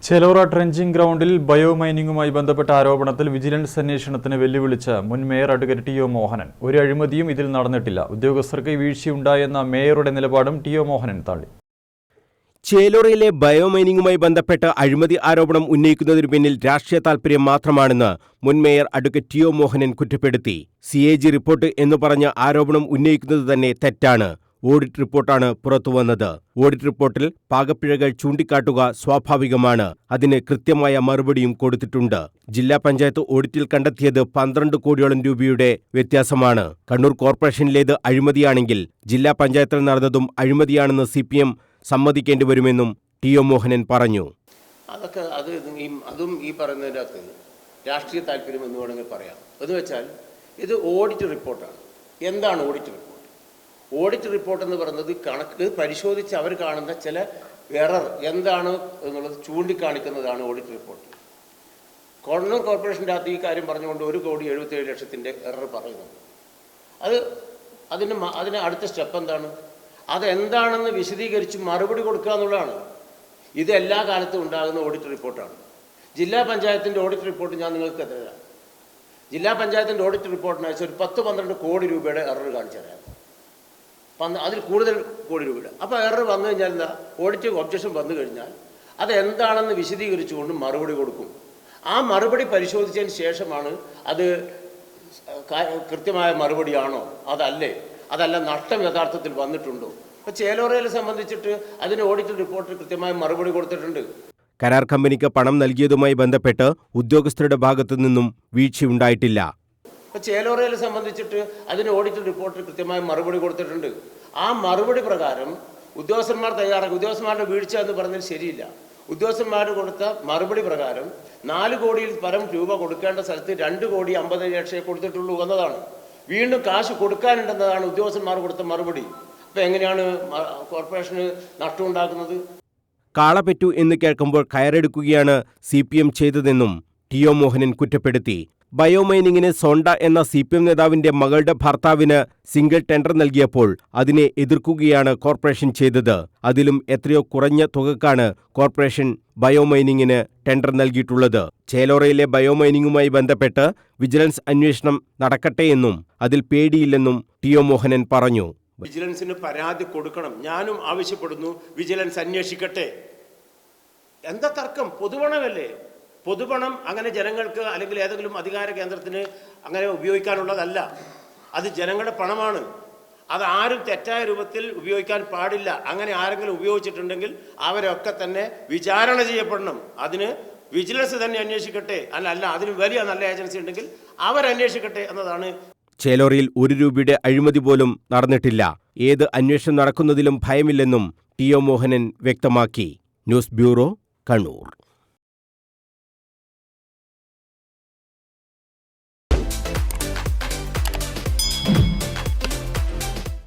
Chelora trenching ഗ്രൗണ്ടിൽ ബയോമൈനിംഗുമായി ബന്ധപ്പെട്ട ആരോപണത്തിൽ വിജിലൻസ് അന്വേഷണത്തിന് വെല്ലുവിളിച്ച മുൻ മേയർ അഡ്വക്കേറ്റ് ടി.ഒ. മോഹനൻ. ഒരു അഴിമതിയും ഇതിൽ നടന്നിട്ടില്ല. ഉദ്യോഗസ്ഥർക്ക് വീഴ്ചയുണ്ടായെന്ന മേയറുടെ നിലപാടും ടി.ഒ. മോഹനൻ തള്ളി. ചേലോറയിലെ ബയോമൈനിംഗുമായി ബന്ധപ്പെട്ട് അഴിമതി ആരോപണം ഉന്നയിക്കുന്നതിനു പിന്നിൽ രാഷ്ട്രീയ താൽപര്യം മാത്രമാണെന്ന് മുൻ മേയർ അഡ്വക്കേറ്റ് ടി.ഒ. മോഹനൻ കുറ്റപ്പെടുത്തി. CAG റിപ്പോർട്ട് എന്ന് പറഞ്ഞ് ആരോപണം ഉന്നയിക്കുന്നത് തന്നെ തെറ്റാണ്. ഓഡിറ്റ് റിപ്പോർട്ടാണ് പുറത്തുവന്നത്. ഓഡിറ്റ് റിപ്പോർട്ടിൽ പാകപ്പിഴകൾ ചൂണ്ടിക്കാട്ടുക സ്വാഭാവികമാണ്. അതിന് കൃത്യമായ മറുപടിയും കൊടുത്തിട്ടുണ്ട്. ജില്ലാ പഞ്ചായത്ത് ഓഡിറ്റിൽ കണ്ടെത്തിയത് 12 കോടിയോളം രൂപയുടെ വ്യത്യാസമാണ്. കണ്ണൂർ കോർപ്പറേഷനിലേത് അഴിമതിയാണെങ്കിൽ ജില്ലാ പഞ്ചായത്തിൽ നടന്നതും അഴിമതിയാണെന്ന് CPM സമ്മതിക്കേണ്ടി വരുമെന്നും ടി.ഒ. മോഹനൻ പറഞ്ഞു. അതും ഈ പറയുന്നതിനകത്ത് രാഷ്ട്രീയ താല്പര്യം എന്ന് വേണമെങ്കിൽ പറയാം. എന്ന് വെച്ചാൽ ഇത് ഓഡിറ്റ് റിപ്പോർട്ടാണ്. എന്താണ് ഓഡിറ്റ് റിപ്പോർട്ട്? ഓഡിറ്റ് റിപ്പോർട്ട് എന്ന് പറയുന്നത് കണക്ക് പരിശോധിച്ച് അവർ കാണുന്ന ചില എറർ എന്താണ് എന്നുള്ളത് ചൂണ്ടിക്കാണിക്കുന്നതാണ് ഓഡിറ്റ് റിപ്പോർട്ട്. കണ്ണൂർ കോർപ്പറേഷൻ്റെ അകത്ത് ഈ കാര്യം പറഞ്ഞുകൊണ്ട് 1,77,00,000 എറർ പറയുന്നു. അതിന് അടുത്ത സ്റ്റെപ്പ് എന്താണ്? അതെന്താണെന്ന് വിശദീകരിച്ച് മറുപടി കൊടുക്കുക എന്നുള്ളതാണ്. ഇത് എല്ലാ കാലത്തും ഉണ്ടാകുന്ന ഓഡിറ്റ് റിപ്പോർട്ടാണ്. ജില്ലാ പഞ്ചായത്തിൻ്റെ ഓഡിറ്റ് റിപ്പോർട്ട് ഞാൻ നിങ്ങൾക്ക് തരാം. ജില്ലാ പഞ്ചായത്തിൻ്റെ ഓഡിറ്റ് റിപ്പോർട്ടിനയച്ച് ഒരു 10-12 കോടി രൂപയുടെ എറർ കാണിച്ചു തരാം. അതിൽ കൂടുതൽ കോടി രൂപയുടെ. അപ്പോൾ എറർ വന്നു കഴിഞ്ഞാൽ എന്താ? ഓഡിറ്റ് ഒബ്ജക്ഷൻ വന്നു കഴിഞ്ഞാൽ അതെന്താണെന്ന് വിശദീകരിച്ചുകൊണ്ട് മറുപടി കൊടുക്കും. ആ മറുപടി പരിശോധിച്ചതിന് ശേഷമാണ് അത് കൃത്യമായ മറുപടിയാണോ അതല്ല നഷ്ടം യഥാർത്ഥത്തിൽ വന്നിട്ടുണ്ടോ. ഇപ്പോൾ ചേലോറയെ സംബന്ധിച്ചിട്ട് അതിന് ഓഡിറ്റ് റിപ്പോർട്ടിൽ കൃത്യമായ മറുപടി കൊടുത്തിട്ടുണ്ട്. കരാർ കമ്പനിക്ക് പണം നൽകിയതുമായി ബന്ധപ്പെട്ട് ഉദ്യോഗസ്ഥരുടെ ഭാഗത്തു നിന്നും വീഴ്ചയുണ്ടായിട്ടില്ല. ഇപ്പോൾ ചേലോറയെ സംബന്ധിച്ചിട്ട് അതിന് ഓഡിറ്റ് റിപ്പോർട്ടിൽ കൃത്യമായ മറുപടി കൊടുത്തിട്ടുണ്ട്. ആ മറുപടി പ്രകാരം ഉദ്യോഗസ്ഥന്മാർ ഉദ്യോഗസ്ഥന്മാരുടെ വീഴ്ച എന്ന് പറഞ്ഞാൽ ശരിയില്ല. ഉദ്യോഗസ്ഥന്മാർ കൊടുത്ത മറുപടി പ്രകാരം 4 കോടിയിൽ പരം രൂപ കൊടുക്കേണ്ട സ്ഥലത്ത് 2,50,00,000 കൊടുത്തിട്ടുള്ളൂ എന്നതാണ്. വീണ്ടും കാശ് കൊടുക്കാനുണ്ടെന്നതാണ് ഉദ്യോഗസ്ഥന്മാർ കൊടുത്ത മറുപടി. അപ്പോൾ എങ്ങനെയാണ് കോർപ്പറേഷന് നഷ്ടമുണ്ടാക്കുന്നത്? കാളപെറ്റു എന്ന് കേൾക്കുമ്പോൾ കയറെടുക്കുകയാണ് CPM ചെയ്തതെന്നും ടി.ഒ. മോഹനൻ കുറ്റപ്പെടുത്തി. ബയോമൈനിങ്ങിന് സോണ്ട എന്ന CPM നേതാവിന്റെ മകളുടെ ഭർത്താവിന് സിംഗിൾ ടെൻഡർ നൽകിയപ്പോൾ അതിനെ എതിർക്കുകയാണ് കോർപ്പറേഷൻ ചെയ്തത്. അതിലും എത്രയോ കുറഞ്ഞ തുകക്കാണ് കോർപ്പറേഷൻ ബയോമൈനിങ്ങിന് ടെൻഡർ നൽകിയിട്ടുള്ളത്. ചേലോറയിലെ ബയോമൈനിങ്ങുമായി ബന്ധപ്പെട്ട് വിജിലൻസ് അന്വേഷണം നടക്കട്ടെയെന്നും അതിൽ പേടിയില്ലെന്നും ടി.ഒ. മോഹനൻ പറഞ്ഞു. വിജിലൻസിന് പരാതി കൊടുക്കണം. ഞാനും ആവശ്യപ്പെടുന്നു, വിജിലൻസ് അന്വേഷിക്കട്ടെ. എന്താ തർക്കം? പൊതുപണമല്ലേ? പൊതുപണം അങ്ങനെ ജനങ്ങൾക്ക് അല്ലെങ്കിൽ ഏതെങ്കിലും അധികാര കേന്ദ്രത്തിന് അങ്ങനെ ഉപയോഗിക്കാനുള്ളതല്ല. അത് ജനങ്ങളുടെ പണമാണ്. അത് ആരും തെറ്റായ രൂപത്തിൽ ഉപയോഗിക്കാൻ പാടില്ല. അങ്ങനെ ആരെങ്കിലും ഉപയോഗിച്ചിട്ടുണ്ടെങ്കിൽ അവരൊക്കെ തന്നെ വിചാരണ ചെയ്യപ്പെടണം. അതിന് വിജിലൻസ് തന്നെ അന്വേഷിക്കട്ടെ. അല്ല അതിന് വലിയ നല്ല ഏജൻസി ഉണ്ടെങ്കിൽ അവരന്വേഷിക്കട്ടെ എന്നതാണ്. ചേലോറയിൽ 1 രൂപയുടെ അഴിമതി പോലും നടന്നിട്ടില്ല. ഏത് അന്വേഷണം നടക്കുന്നതിലും ഭയമില്ലെന്നും ടി.ഒ. മോഹനൻ വ്യക്തമാക്കി. News bureau, Kannur.